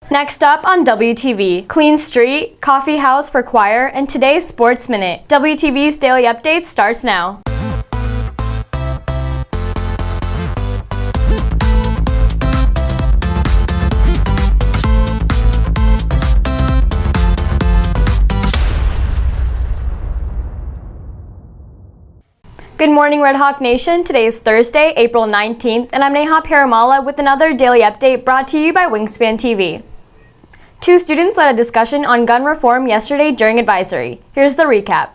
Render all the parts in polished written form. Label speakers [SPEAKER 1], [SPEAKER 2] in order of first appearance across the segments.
[SPEAKER 1] Next up on WTV, Clean Street, Coffee House for Choir, and today's Sports Minute. WTV's Daily Update starts now. Good morning, Red Hawk Nation. Today is Thursday, April 19th, and I'm Neha Perumalla with another daily update brought to you by Wingspan TV. Two students led a discussion on gun reform yesterday during advisory. Here's the recap.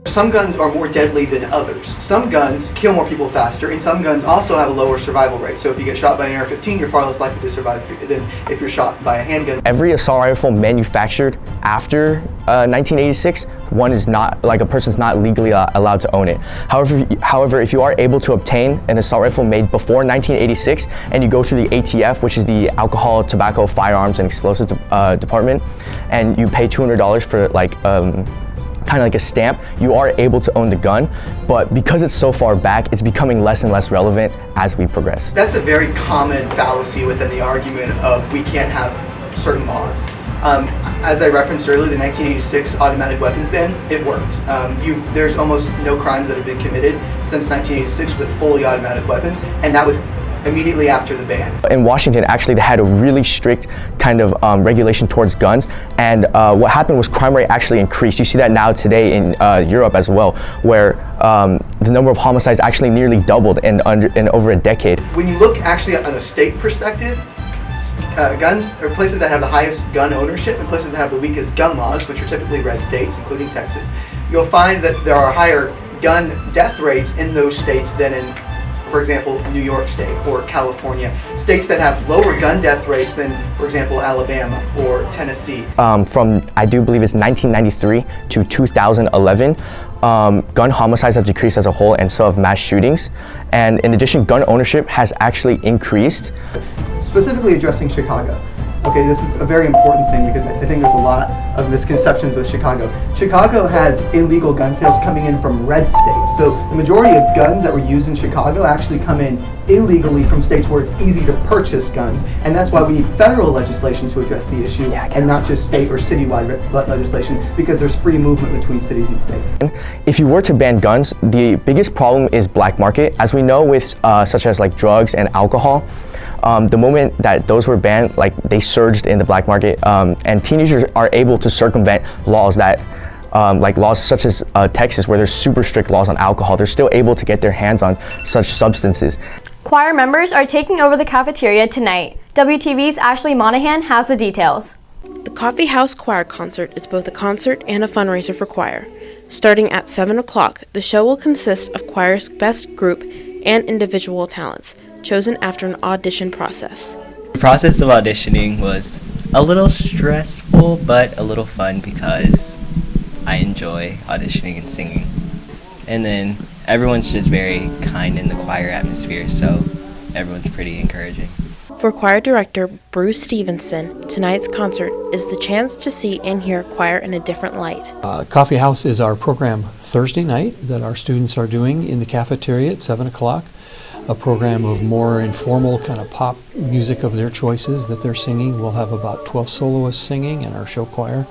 [SPEAKER 2] Some guns are more deadly than others. Some guns kill more people faster, and some guns also have a lower survival rate. So if you get shot by an AR-15, you're far less likely to survive than if you're shot by a handgun.
[SPEAKER 3] Every assault rifle manufactured after 1986, a person's not legally allowed to own it. However, if you are able to obtain an assault rifle made before 1986, and you go through the ATF, which is the Alcohol, Tobacco, Firearms, and Explosives Department, and you pay $200 for kind of like a stamp, you are able to own the gun, but because it's so far back, it's becoming less and less relevant as we progress.
[SPEAKER 2] That's a very common fallacy within the argument of we can't have certain laws. As I referenced earlier, the 1986 automatic weapons ban, it worked. There's almost no crimes that have been committed since 1986 with fully automatic weapons, and that was immediately after the ban.
[SPEAKER 3] In Washington, actually, they had a really strict kind of regulation towards guns, and what happened was crime rate actually increased. You see that now today in Europe as well, where the number of homicides actually nearly doubled in over a decade.
[SPEAKER 2] When you look actually on a state perspective, guns are places that have the highest gun ownership and places that have the weakest gun laws, which are typically red states, including Texas. You'll find that there are higher gun death rates in those states than in, for example, New York State or California, states that have lower gun death rates than, for example, Alabama or Tennessee.
[SPEAKER 3] From, I do believe it's 1993 to 2011, gun homicides have decreased as a whole, and so have mass shootings. And in addition, gun ownership has actually increased.
[SPEAKER 2] Specifically addressing Chicago. Okay, this is a very important thing because I think there's a lot of misconceptions with Chicago. Chicago has illegal gun sales coming in from red states. So the majority of guns that were used in Chicago actually come in illegally from states where it's easy to purchase guns. And that's why we need federal legislation to address the issue and not just state or citywide legislation, because there's free movement between cities and states.
[SPEAKER 3] If you were to ban guns, the biggest problem is black market. As we know with such as like drugs and alcohol, the moment that those were banned, they surged in the black market, and teenagers are able to circumvent laws that, laws such as Texas, where there's super strict laws on alcohol. They're still able to get their hands on such substances.
[SPEAKER 1] Choir members are taking over the cafeteria tonight. WTV's Ashley Monahan has the details.
[SPEAKER 4] The Coffee House Choir Concert is both a concert and a fundraiser for choir. Starting at 7 o'clock, the show will consist of choir's best group and individual talents, chosen after an audition process.
[SPEAKER 5] The process of auditioning was a little stressful, but a little fun because I enjoy auditioning and singing. And then everyone's just very kind in the choir atmosphere, so everyone's pretty encouraging.
[SPEAKER 4] For choir director Bruce Stevenson, tonight's concert is the chance to see and hear choir in a different light.
[SPEAKER 6] Coffee House is our program Thursday night that our students are doing in the cafeteria at 7 o'clock. A program of more informal kind of pop music of their choices that they're singing. We'll have about 12 soloists singing in our show choir.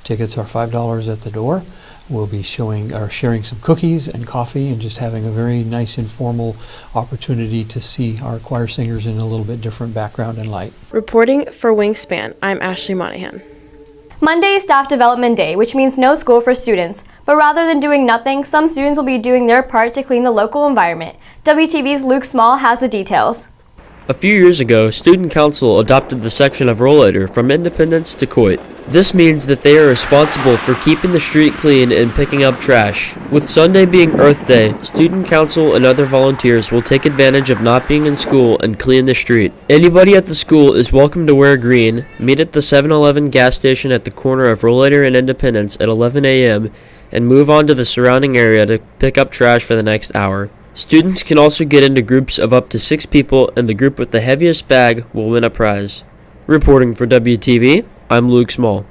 [SPEAKER 6] Tickets are $5 at the door. We'll be sharing some cookies and coffee and just having a very nice informal opportunity to see our choir singers in a little bit different background and light.
[SPEAKER 4] Reporting for Wingspan, I'm Ashley Monahan.
[SPEAKER 1] Monday is Staff Development Day, which means no school for students. But rather than doing nothing, some students will be doing their part to clean the local environment. WTV's Luke Small has the details.
[SPEAKER 7] A few years ago, Student Council adopted the section of Rollator from Independence to Coit. This means that they are responsible for keeping the street clean and picking up trash. With Sunday being Earth Day, Student Council and other volunteers will take advantage of not being in school and clean the street. Anybody at the school is welcome to wear green, meet at the 7-Eleven gas station at the corner of Rollator and Independence at 11 a.m., and move on to the surrounding area to pick up trash for the next hour. Students can also get into groups of up to 6 people, and the group with the heaviest bag will win a prize. Reporting for WTV, I'm Luke Small.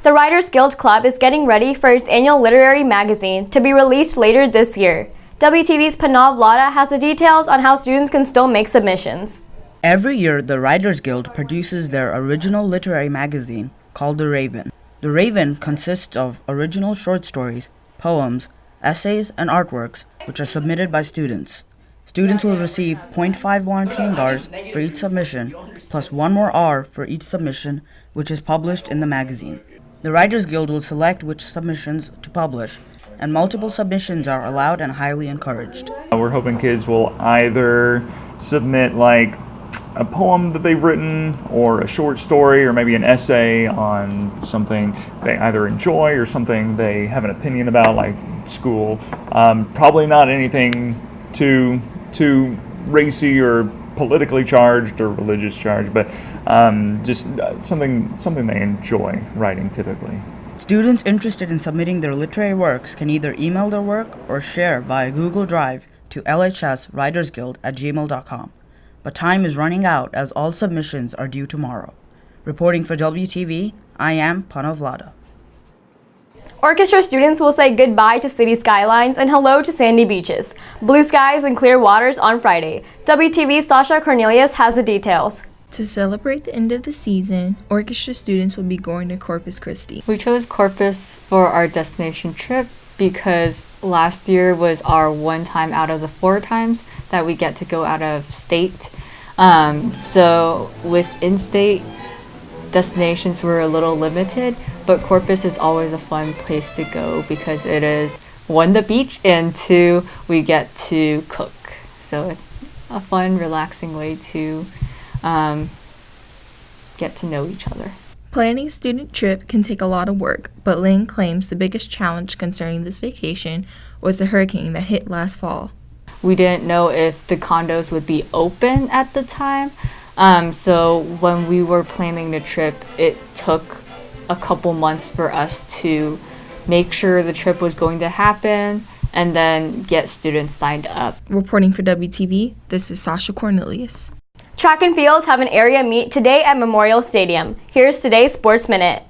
[SPEAKER 1] The Writers Guild Club is getting ready for its annual literary magazine to be released later this year. WTV's Pranav Lada has the details on how students can still make submissions.
[SPEAKER 8] Every year, the Writers Guild produces their original literary magazine called The Raven. The Raven consists of original short stories, poems, essays, and artworks which are submitted by students. Students will receive 0.5 volunteering hours for each submission, plus 1 more hour for each submission, which is published in the magazine. The Writers Guild will select which submissions to publish, and multiple submissions are allowed and highly encouraged.
[SPEAKER 9] We're hoping kids will either submit like a poem that they've written or a short story or maybe an essay on something they either enjoy or something they have an opinion about, like school. Probably not anything too racy or politically charged or religious charged, but just something they enjoy writing typically.
[SPEAKER 8] Students interested in submitting their literary works can either email their work or share via Google Drive to lhswritersguild@gmail.com. But time is running out as all submissions are due tomorrow. Reporting for WTV, I am Pranav Lada.
[SPEAKER 1] Orchestra students will say goodbye to city skylines and hello to sandy beaches, blue skies and clear waters on Friday. WTV's Sasha Cornelius has the details.
[SPEAKER 10] To celebrate the end of the season, orchestra students will be going to Corpus Christi.
[SPEAKER 11] We chose Corpus for our destination trip because last year was our one time out of the 4 times that we get to go out of state. So with in-state destinations, we're a little limited, but Corpus is always a fun place to go because it is 1, the beach, and 2, we get to cook. So it's a fun, relaxing way to get to know each other.
[SPEAKER 10] Planning a student trip can take a lot of work, but Lynn claims the biggest challenge concerning this vacation was the hurricane that hit last fall.
[SPEAKER 11] We didn't know if the condos would be open at the time, so when we were planning the trip, it took a couple months for us to make sure the trip was going to happen and then get students signed up.
[SPEAKER 10] Reporting for WTV, this is Sasha Cornelius.
[SPEAKER 1] Track and fields have an area meet today at Memorial Stadium. Here's today's Sports Minute.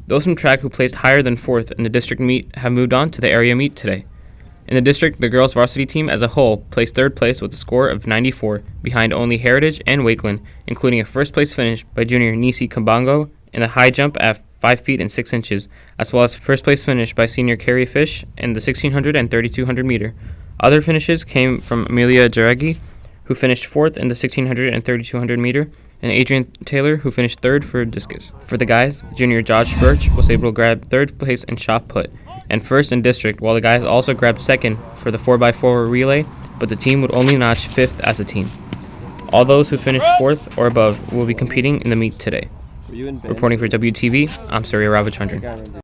[SPEAKER 12] Those from track who placed higher than 4th in the district meet have moved on to the area meet today. In the district, the girls varsity team as a whole placed 3rd place with a score of 94, behind only Heritage and Wakeland, including a 1st place finish by junior Nisi Kambango in a high jump at 5 feet and 6 inches, as well as 1st place finish by senior Carrie Fish in the 1600 and 3200 meter. Other finishes came from Amelia Jaregi, who finished 4th in the 1600 and 3200 meter, and Adrian Taylor, who finished 3rd for discus. For the guys, junior Josh Birch was able to grab 3rd place in shot put and 1st in district, while the guys also grabbed 2nd for the 4x4 relay, but the team would only notch 5th as a team. All those who finished 4th or above will be competing in the meet today. Reporting for WTV, I'm Surya Ravichandran.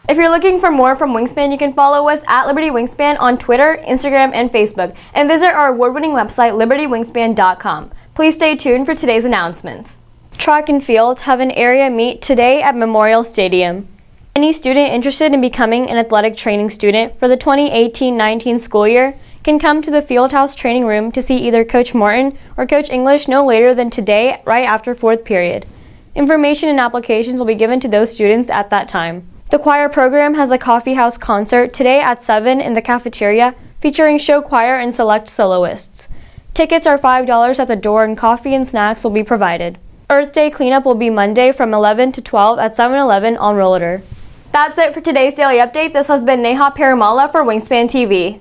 [SPEAKER 1] If you're looking for more from Wingspan, you can follow us at Liberty Wingspan on Twitter, Instagram, and Facebook, and visit our award-winning website, libertywingspan.com. Please stay tuned for today's announcements. Track and fields have an area meet today at Memorial Stadium. Any student interested in becoming an athletic training student for the 2018-19 school year can come to the Fieldhouse training room to see either Coach Morton or Coach English no later than today, right after 4th period. Information and applications will be given to those students at that time. The choir program has a coffee house concert today at 7 in the cafeteria, featuring show choir and select soloists. Tickets are $5 at the door and coffee and snacks will be provided. Earth Day cleanup will be Monday from 11 to 12 at 7-Eleven on Rollator. That's it for today's Daily Update. This has been Neha Perumalla for Wingspan TV.